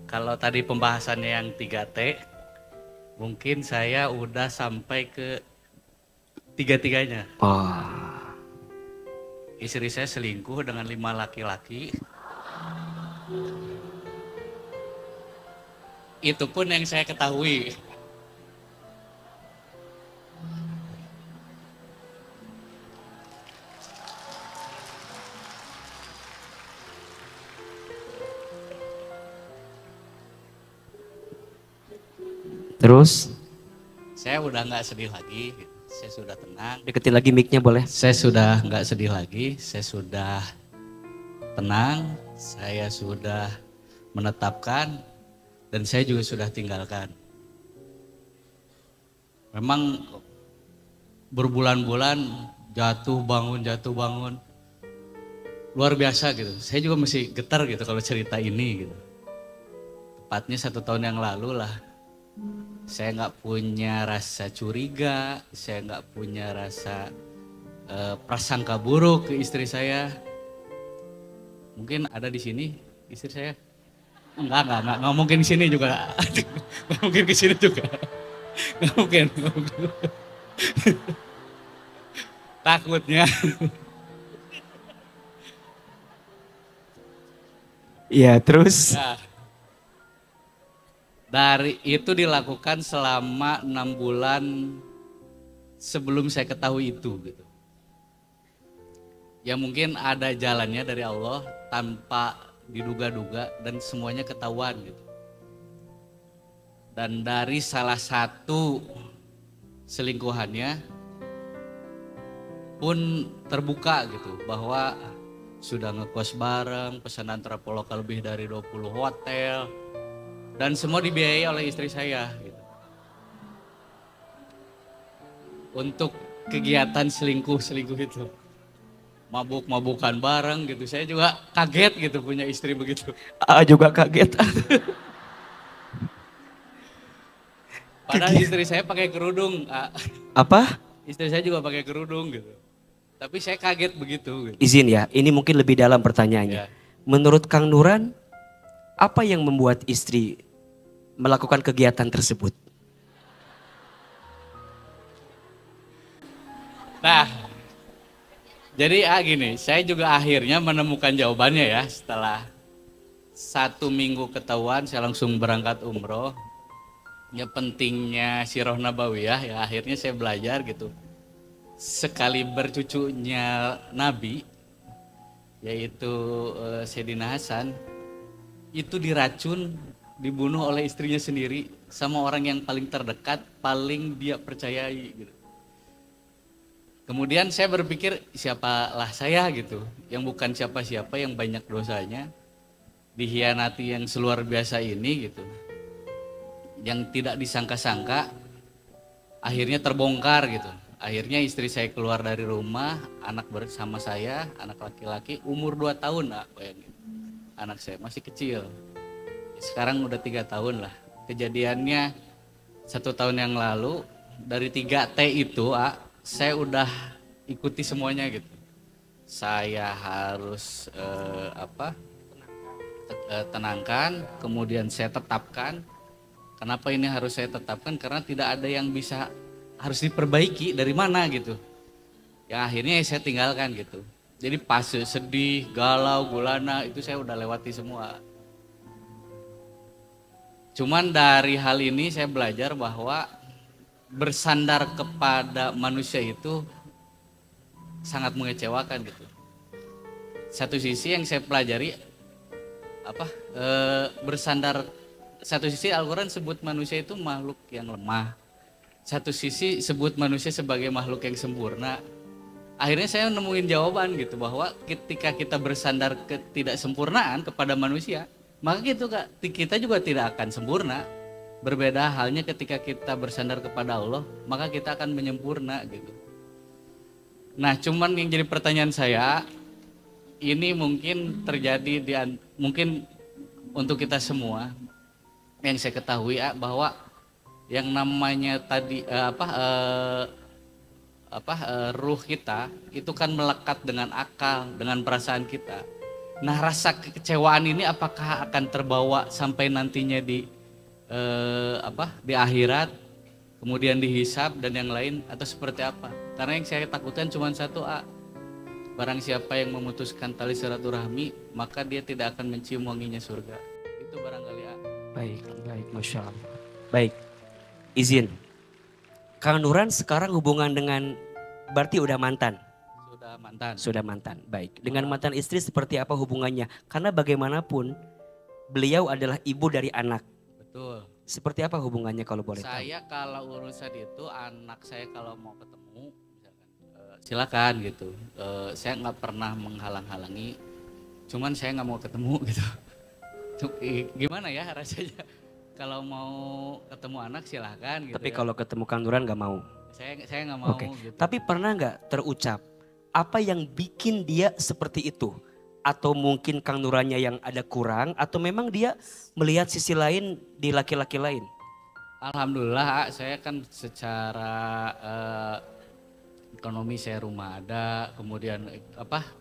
Kalau tadi pembahasannya yang 3T, mungkin saya udah sampai ke tiga-tiganya. Oh, Istri saya selingkuh dengan 5 laki-laki. Itu pun yang saya ketahui. terus Saya udah nggak sedih lagi. Saya sudah tenang. deketin lagi mic-nya boleh? Saya sudah nggak sedih lagi. Saya sudah tenang. Saya sudah menetapkan. Dan saya juga sudah tinggalkan. Memang berbulan-bulan jatuh bangun. Luar biasa gitu. Saya juga masih getar gitu kalau cerita ini gitu. Tepatnya 1 tahun yang lalu lah. Saya nggak punya rasa curiga, saya nggak punya rasa prasangka buruk ke istri saya. Mungkin ada di sini istri saya. Enggak mungkin di sini juga. Nggak mungkin ke sini juga. Nggak mungkin. Takutnya. Iya, terus Ya, dari itu dilakukan selama 6 bulan sebelum saya ketahui itu gitu. Ya mungkin ada jalannya dari Allah tanpa diduga-duga dan semuanya ketahuan gitu. Dan dari salah satu selingkuhannya pun terbuka gitu bahwa sudah ngekos bareng, pesanan Traveloka lebih dari 20 hotel dan semua dibiayai oleh istri saya gitu. Untuk kegiatan selingkuh itu. Mabuk-mabukan bareng gitu. Saya juga kaget gitu punya istri begitu. juga kaget. Padahal Kegi- istri saya pakai kerudung. Apa? Istri saya juga pakai kerudung gitu. Tapi saya kaget begitu gitu. Izin ya, ini mungkin lebih dalam pertanyaannya. Ya. Menurut Kang Nuran, apa yang membuat istri melakukan kegiatan tersebut? Nah, jadi gini, saya juga akhirnya menemukan jawabannya ya setelah 1 minggu ketahuan saya langsung berangkat umroh. Ya pentingnya Sirah Nabawiyah ya akhirnya saya belajar gitu. Sekali bercucunya Nabi yaitu Sayyidina Hasan itu diracun dibunuh oleh istrinya sendiri sama orang yang paling terdekat paling dia percayai gitu. Kemudian saya berpikir siapalah saya gitu yang bukan siapa-siapa yang banyak dosanya dihianati yang seluar biasa ini gitu yang tidak disangka-sangka akhirnya terbongkar gitu. Akhirnya istri saya keluar dari rumah, anak bersama saya, anak laki-laki umur 2 tahun bayangin. Anak saya masih kecil. Sekarang udah 3 tahun lah. Kejadiannya 1 tahun yang lalu dari 3T itu saya udah ikuti semuanya gitu. Saya harus tenangkan, kemudian saya tetapkan. Kenapa ini harus saya tetapkan? Karena tidak ada yang bisa harus diperbaiki dari mana gitu. Yang akhirnya saya tinggalkan gitu. Jadi fase sedih, galau, gulana itu saya udah lewati semua. Cuman dari hal ini saya belajar bahwa bersandar kepada manusia itu sangat mengecewakan gitu. Satu sisi yang saya pelajari bersandar. Satu sisi Al-Quran sebut manusia itu makhluk yang lemah. Satu sisi sebut manusia sebagai makhluk yang sempurna. Akhirnya saya nemuin jawaban gitu bahwa ketika kita bersandar ketidaksempurnaan kepada manusia, maka kita juga tidak akan sempurna. Berbeda halnya ketika kita bersandar kepada Allah, maka kita akan menyempurna gitu. Nah, cuman yang jadi pertanyaan saya, ini mungkin terjadi mungkin untuk kita semua. Yang saya ketahui bahwa yang namanya tadi ruh kita itu kan melekat dengan akal, dengan perasaan kita. Nah rasa kekecewaan ini apakah akan terbawa sampai nantinya di di akhirat, kemudian dihisab dan yang lain atau seperti apa? Karena yang saya takutkan cuma satu, barang siapa yang memutuskan tali silaturahmi maka dia tidak akan mencium wanginya surga. Itu barangkali Baik, baik, Masya Allah. Baik, izin. Kang Nuran sekarang hubungan dengan, berarti udah mantan? sudah mantan. Sudah mantan, baik. Dengan mantan istri seperti apa hubungannya? Karena bagaimanapun beliau adalah ibu dari anak. Betul. Seperti apa hubungannya kalau boleh tahu? Saya kalau urusan itu anak saya kalau mau ketemu misalkan, silakan gitu. Saya nggak pernah menghalang-halangi. Cuman saya nggak mau ketemu gitu. Gimana ya rasanya? Kalau mau ketemu anak silahkan gitu. Tapi ya. kalau ketemu Kang Nuran nggak mau? Saya nggak mau Oke. gitu. Tapi pernah nggak terucap apa yang bikin dia seperti itu? Atau mungkin Kang Nurannya yang ada kurang, atau memang dia melihat sisi lain di laki-laki lain? Alhamdulillah saya kan secara ekonomi saya rumah ada, kemudian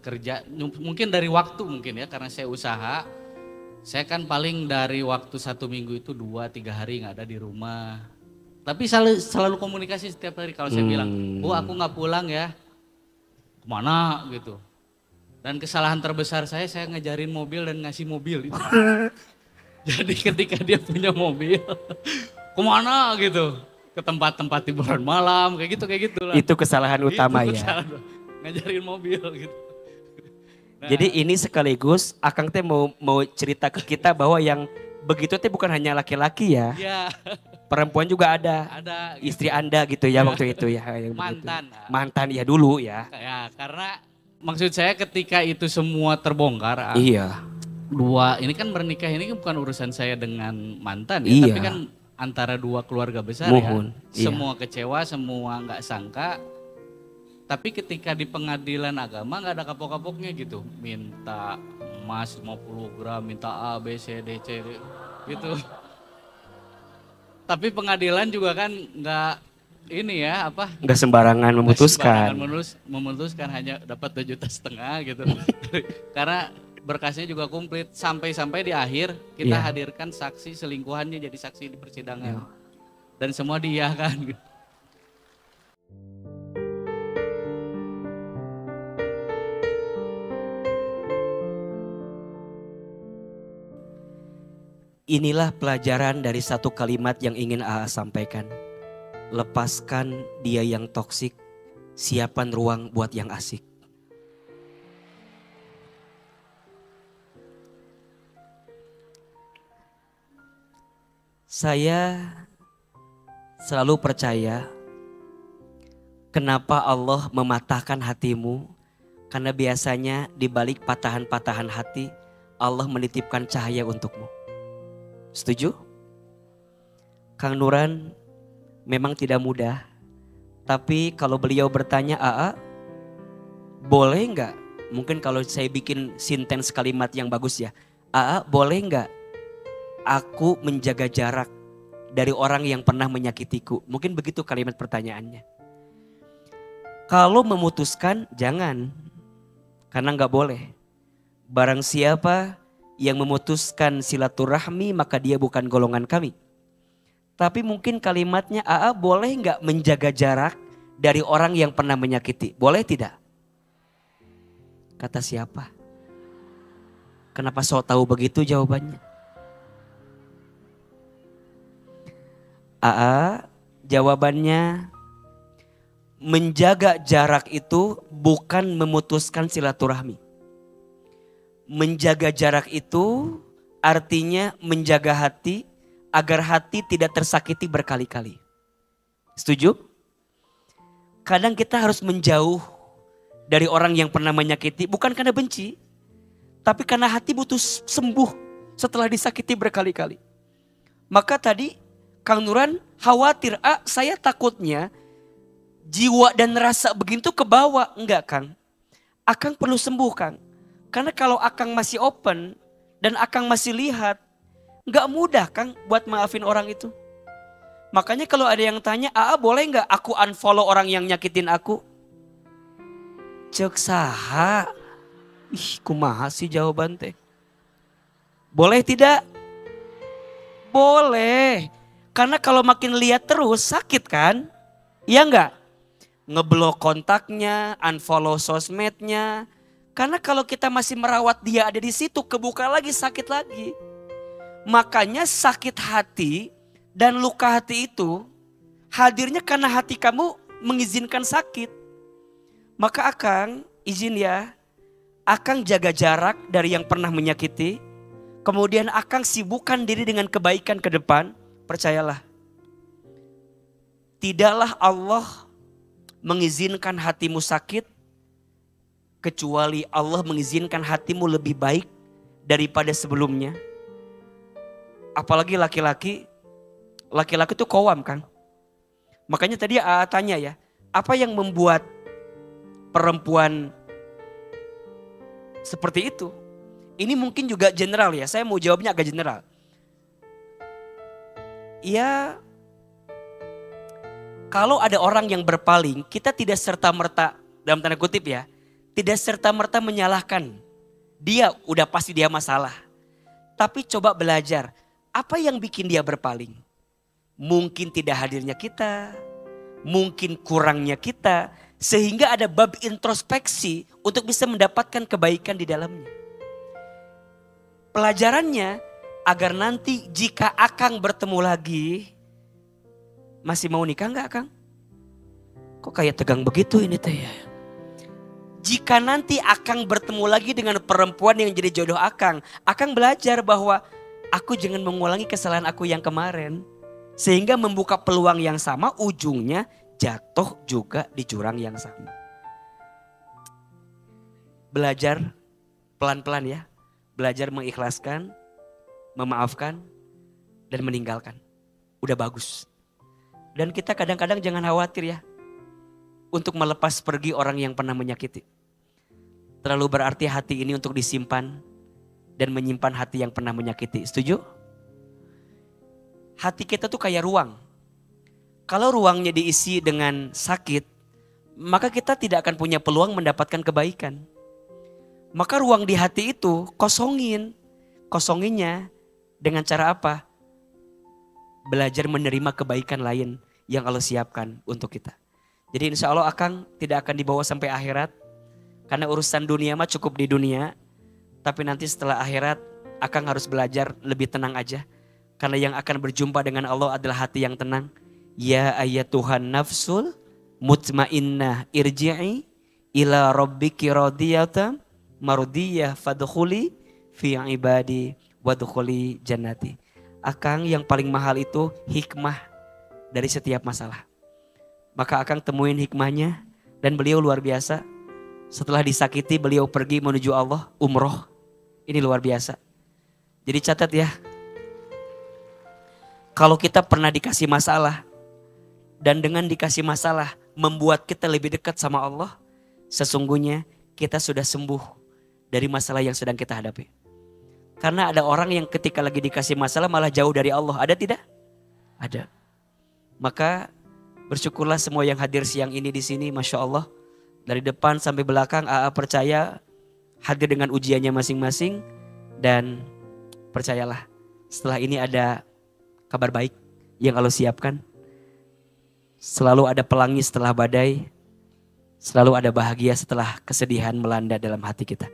kerja mungkin dari waktu mungkin ya karena saya usaha. Saya kan paling dari waktu 1 minggu itu 2-3 hari nggak ada di rumah. Tapi selalu komunikasi setiap hari kalau saya bilang, aku nggak pulang ya, kemana gitu. Dan kesalahan terbesar saya ngajarin mobil dan ngasih mobil itu. Jadi ketika dia punya mobil, kemana gitu, ke tempat-tempat hiburan malam kayak gitu lah. Itu kesalahan utama itu ya. Ngajarin mobil gitu. Nah, jadi ini sekaligus Akang teh mau cerita ke kita bahwa yang begitu teh bukan hanya laki-laki ya. Iya. Perempuan juga ada. Ada. Istri Anda gitu ya waktu itu ya. Yang mantan. Begitu. Mantan ya dulu ya. Ya karena maksud saya ketika itu semua terbongkar. Iya. Ini kan bernikah ini bukan urusan saya dengan mantan ya. Iya. Tapi kan antara dua keluarga besar Mohon, ya. iya. Semua kecewa, semua nggak sangka. Tapi ketika di pengadilan agama nggak ada kapok-kapoknya gitu. Minta emas 50 gram, minta A, B, C, D, C gitu. Tapi pengadilan juga kan nggak ini ya nggak sembarangan memutuskan. Memutuskan hanya dapat 2,5 juta gitu. Karena berkasnya juga komplit sampai di akhir kita hadirkan saksi selingkuhannya jadi saksi di persidangan. Dan semua dia kan. Inilah pelajaran dari satu kalimat yang ingin AA sampaikan. Lepaskan dia yang toksik, siapkan ruang buat yang asik. Saya selalu percaya kenapa Allah mematahkan hatimu, karena biasanya di balik patahan-patahan hati Allah menitipkan cahaya untukmu. Setuju? Kang Nuran memang tidak mudah. Tapi kalau beliau bertanya, boleh nggak? Mungkin kalau saya bikin sentence kalimat yang bagus ya. Boleh nggak aku menjaga jarak dari orang yang pernah menyakitiku? Mungkin begitu kalimat pertanyaannya. Kalau memutuskan jangan. Karena nggak boleh. Barang siapa yang memutuskan silaturahmi maka dia bukan golongan kami. Tapi mungkin kalimatnya boleh nggak menjaga jarak dari orang yang pernah menyakiti? Boleh tidak? Kata siapa? Kenapa sok tahu begitu jawabannya? Jawabannya menjaga jarak itu bukan memutuskan silaturahmi. Menjaga jarak itu artinya menjaga hati agar hati tidak tersakiti berkali-kali. Setuju? Kadang kita harus menjauh dari orang yang pernah menyakiti bukan karena benci, tapi karena hati butuh sembuh setelah disakiti berkali-kali. Maka tadi Kang Nuran khawatir, saya takutnya jiwa dan rasa begitu kebawa. Enggak Kang, Akang perlu sembuh Kang. Karena kalau Akang masih open dan Akang masih lihat, gak mudah Kang buat maafin orang itu. Makanya kalau ada yang tanya, boleh gak aku unfollow orang yang nyakitin aku? Cek saha. Ih, kumaha sih jawaban teh? Boleh tidak? Boleh. Karena kalau makin lihat terus sakit kan? Iya enggak? Ngeblok kontaknya, unfollow sosmednya. Karena kalau kita masih merawat dia ada di situ, kebuka lagi sakit lagi. Makanya sakit hati dan luka hati itu hadirnya karena hati kamu mengizinkan sakit. Maka Akang izin ya, Akang jaga jarak dari yang pernah menyakiti. Kemudian Akang sibukkan diri dengan kebaikan ke depan. Percayalah, tidaklah Allah mengizinkan hatimu sakit kecuali Allah mengizinkan hatimu lebih baik daripada sebelumnya. Apalagi laki-laki itu kowam kan. Makanya tadi AA tanya ya, apa yang membuat perempuan seperti itu? Ini mungkin juga general ya, saya mau jawabnya agak general. Ya, kalau ada orang yang berpaling, kita tidak serta-merta, dalam tanda kutip ya, tidak serta-merta menyalahkan. Dia udah pasti dia masalah. Tapi coba belajar, apa yang bikin dia berpaling? Mungkin tidak hadirnya kita, mungkin kurangnya kita, sehingga ada bab introspeksi untuk bisa mendapatkan kebaikan di dalamnya. Pelajarannya, agar nanti jika Akang bertemu lagi, masih mau nikah enggak Akang? Kok kayak tegang begitu ini teh ya? Jika nanti Akang bertemu lagi dengan perempuan yang jadi jodoh Akang, Akang belajar bahwa aku jangan mengulangi kesalahan aku yang kemarin. Sehingga membuka peluang yang sama, ujungnya jatuh juga di jurang yang sama. Belajar pelan-pelan ya. Belajar mengikhlaskan, memaafkan, dan meninggalkan. Udah bagus. Dan kita kadang-kadang jangan khawatir ya. Untuk melepas pergi orang yang pernah menyakiti. Terlalu berarti hati ini untuk disimpan. Dan menyimpan hati yang pernah menyakiti. Setuju? Hati kita tuh kayak ruang. Kalau ruangnya diisi dengan sakit, maka kita tidak akan punya peluang mendapatkan kebaikan. Maka ruang di hati itu kosongin. Kosonginnya dengan cara apa? Belajar menerima kebaikan lain yang Allah siapkan untuk kita. Jadi insya Allah Akang tidak akan dibawa sampai akhirat. Karena urusan dunia mah cukup di dunia. Tapi nanti setelah akhirat Akang harus belajar lebih tenang aja. Karena yang akan berjumpa dengan Allah adalah hati yang tenang. Ya ayyatuhan nafsul mutmainnah irji'i ila rabbiki radiyatan mardiyah fadkhuli fi ibadi wadkhuli jannati. Akang yang paling mahal itu hikmah dari setiap masalah. Maka Akang temuin hikmahnya dan beliau luar biasa. Setelah disakiti beliau pergi menuju Allah umroh. Ini luar biasa. Jadi catat ya. Kalau kita pernah dikasih masalah dan dengan dikasih masalah membuat kita lebih dekat sama Allah, sesungguhnya kita sudah sembuh dari masalah yang sedang kita hadapi. Karena ada orang yang ketika lagi dikasih masalah malah jauh dari Allah. Ada tidak? Ada. Maka bersyukurlah semua yang hadir siang ini di sini, Masya Allah. Dari depan sampai belakang, AA percaya hadir dengan ujiannya masing-masing. Dan percayalah, setelah ini ada kabar baik yang Allah siapkan. Selalu ada pelangi setelah badai. Selalu ada bahagia setelah kesedihan melanda dalam hati kita.